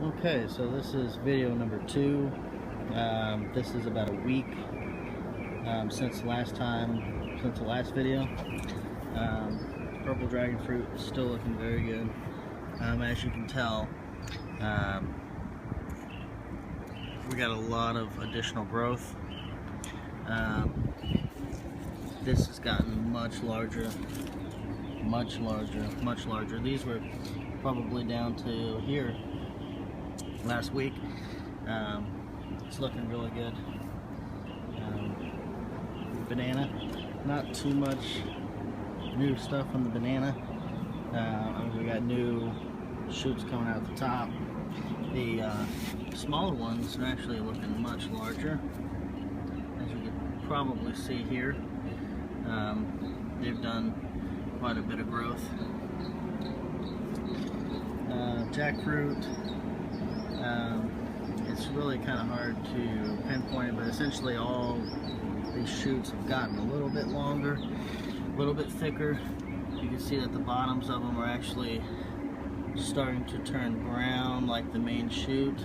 Okay, so this is video number 2. This is about a week since the last video. Purple dragon fruit is still looking very good. As you can tell, we got a lot of additional growth. This has gotten much larger. These were probably down to here last week. It's looking really good. Banana, not too much new stuff on the banana. We got new shoots coming out the top. The smaller ones are actually looking much larger, as you can probably see here. They've done quite a bit of growth. Jackfruit, it's really kind of hard to pinpoint it, but essentially all these shoots have gotten a little bit longer, a little bit thicker. You can see that the bottoms of them are actually starting to turn brown like the main shoot,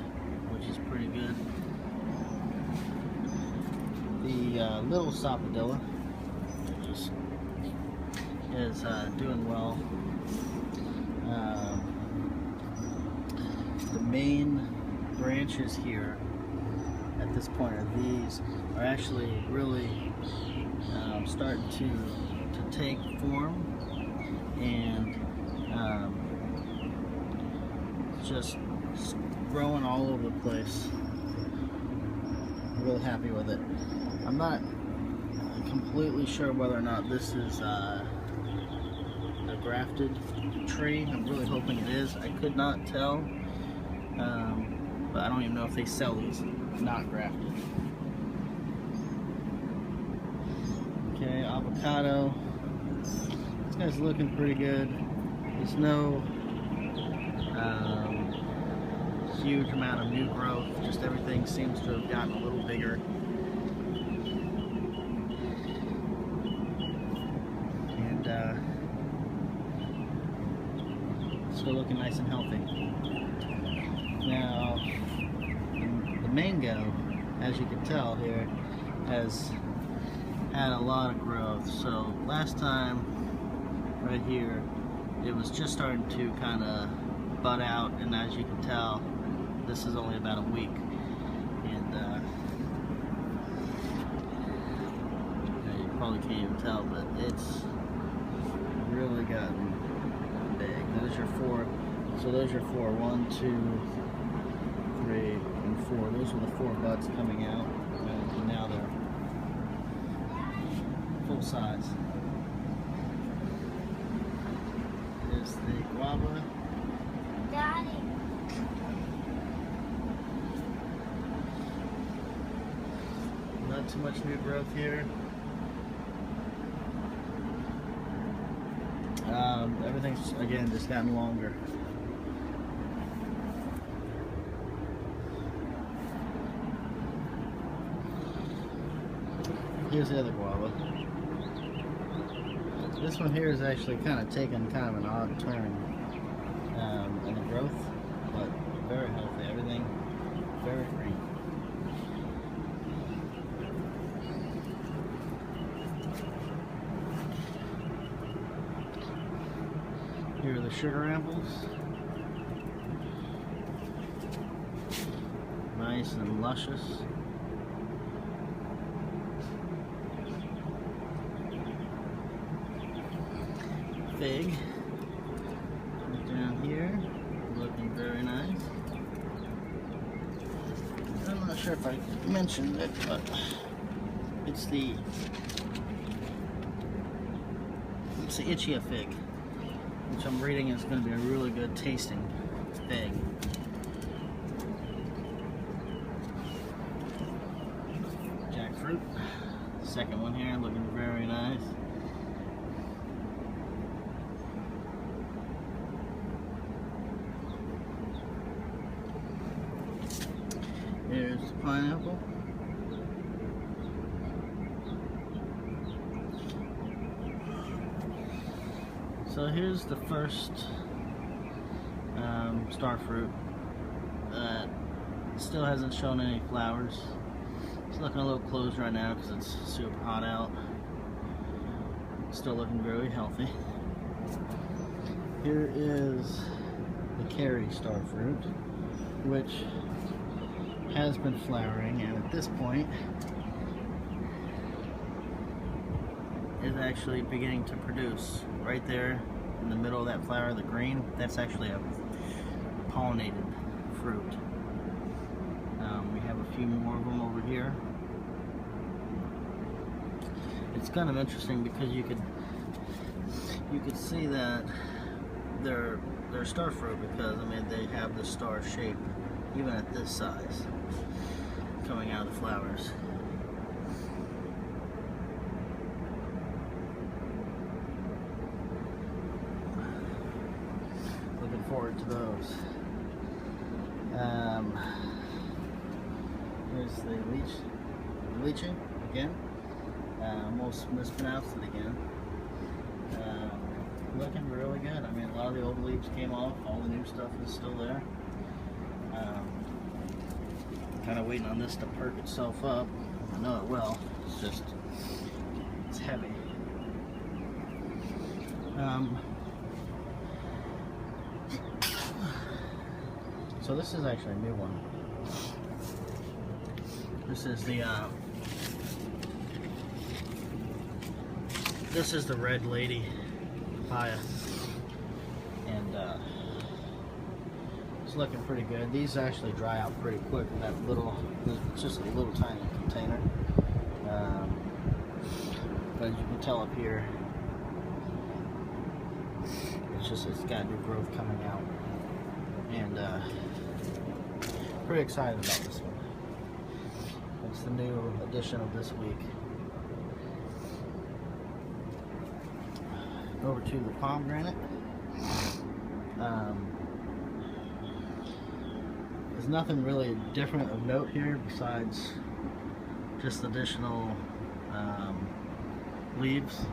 which is pretty good. The little sapodilla is doing well. The main branches here at this point are actually really starting to take form, and just growing all over the place. I'm real happy with it. I'm not completely sure whether or not this is a grafted tree. I'm really hoping it is. I could not tell, but I don't even know if they sell these not grafted. Okay, avocado. This guy's looking pretty good. There's no huge amount of new growth, just everything seems to have gotten a little bigger. And still looking nice and healthy. Now, the mango, as you can tell here, has had a lot of growth. So last time, right here, it was just starting to kind of bud out, and as you can tell, this is only about a week, and you probably can't even tell, but it's really gotten big. Those are 4. So those are 4. 1, 2, 3, and 4. Those are the 4 buds coming out, and now they're full size. There's the guava. Daddy. Not too much new growth here. Everything's, again, just gotten longer. Here's the other guava. This one here is actually kind of taking kind of an odd turn in the growth, but very healthy. Everything very green. Here are the sugar apples. Nice and luscious. Fig. Right down here. Looking very nice. I'm not sure if I mentioned it, but it's the Ichia fig, which I'm reading is going to be a really good tasting fig. Jackfruit, second one here, looking very nice. Here's the pineapple. So here's the first star fruit. Still hasn't shown any flowers. It's looking a little closed right now because it's super hot out. Still looking very healthy. Here is the Kerry starfruit, which has been flowering, and at this point is actually beginning to produce. Right there in the middle of that flower, the green, that's actually a pollinated fruit. We have a few more of them over here. It's kind of interesting because you could see that they're starfruit, because I mean they have the star shape even at this size coming out of the flowers. Looking forward to those. Here's the lychee again. Almost mispronounced it again. Looking really good. I mean, a lot of the old leaves came off. All the new stuff is still there. Kind of waiting on this to perk itself up. I know it will. It's heavy. So this is actually a new one. This is the Red Lady papaya, and it's looking pretty good. These actually dry out pretty quick in that little, it's just a little tiny container. But as you can tell up here, it's got new growth coming out, and pretty excited about this one. It's the new addition of this week. Over to the pomegranate. There's nothing really different of note here besides just additional leaves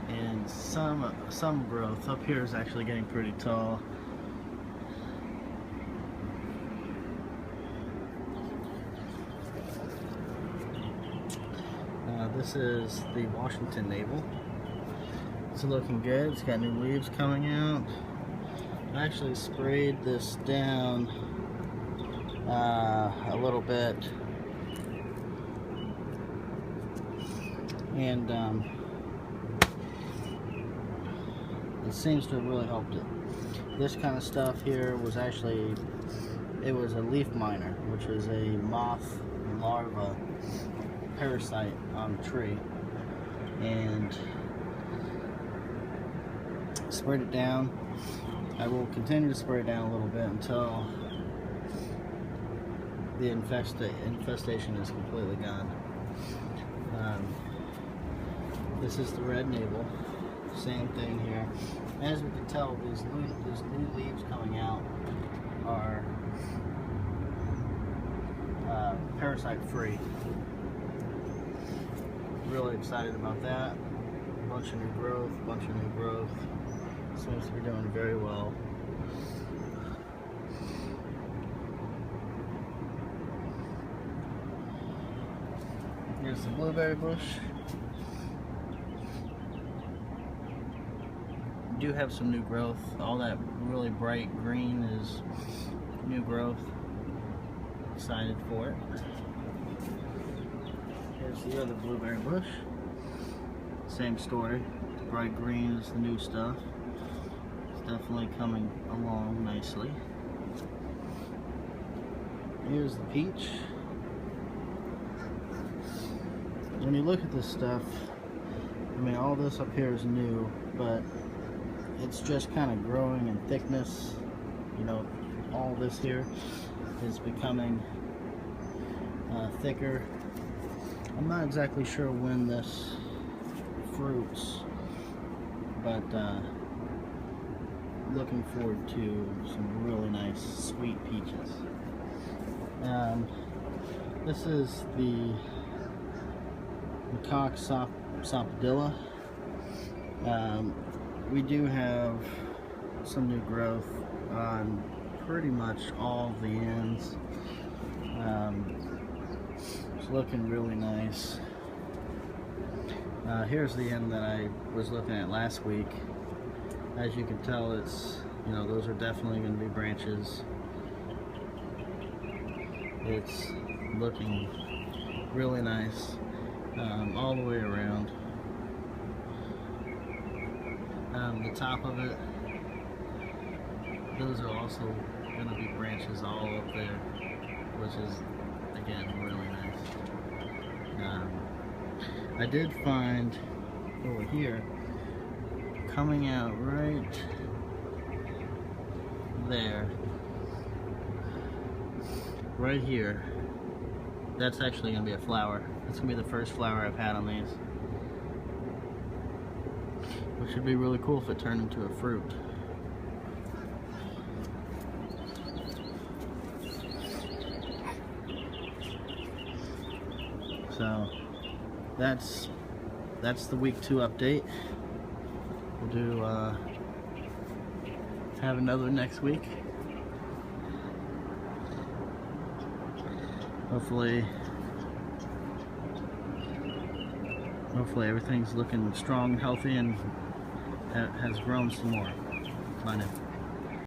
and some growth. Up here is actually getting pretty tall. This is the Washington Navel. It's looking good. It's got new leaves coming out. I actually sprayed this down a little bit, and it seems to have really helped it. This kind of stuff here was actually, it was a leaf miner, which is a moth larva parasite on the tree, and sprayed it down. I will continue to spray it down a little bit until the infestation is completely gone. This is the red navel. Same thing here. As we can tell, these new leaves coming out are parasite free. Really excited about that. Bunch of new growth. Seems to be doing very well. Here's the blueberry bush. We do have some new growth. All that really bright green is new growth. Excited for it. Here's the other blueberry bush. Same story. The bright green is the new stuff. It's definitely coming along nicely. Here's the peach. When you look at this stuff, I mean, all this up here is new, but it's just kind of growing in thickness. You know, all this here is becoming thicker. I'm not exactly sure when this fruits, but looking forward to some really nice sweet peaches. This is the macaque sapodilla. We do have some new growth on pretty much all of the ends. It's looking really nice. Here's the end that I was looking at last week. As you can tell, it's, you know, those are definitely going to be branches. It's looking really nice all the way around. The top of it, those are also going to be branches all up there, which is, again, really nice. I did find over here, coming out right there, right here, that's actually going to be a flower. That's going to be the first flower I've had on these, which would be really cool if it turned into a fruit. So that's the week 2 update. We'll do have another next week. Hopefully everything's looking strong and healthy and has grown some more. Bye now.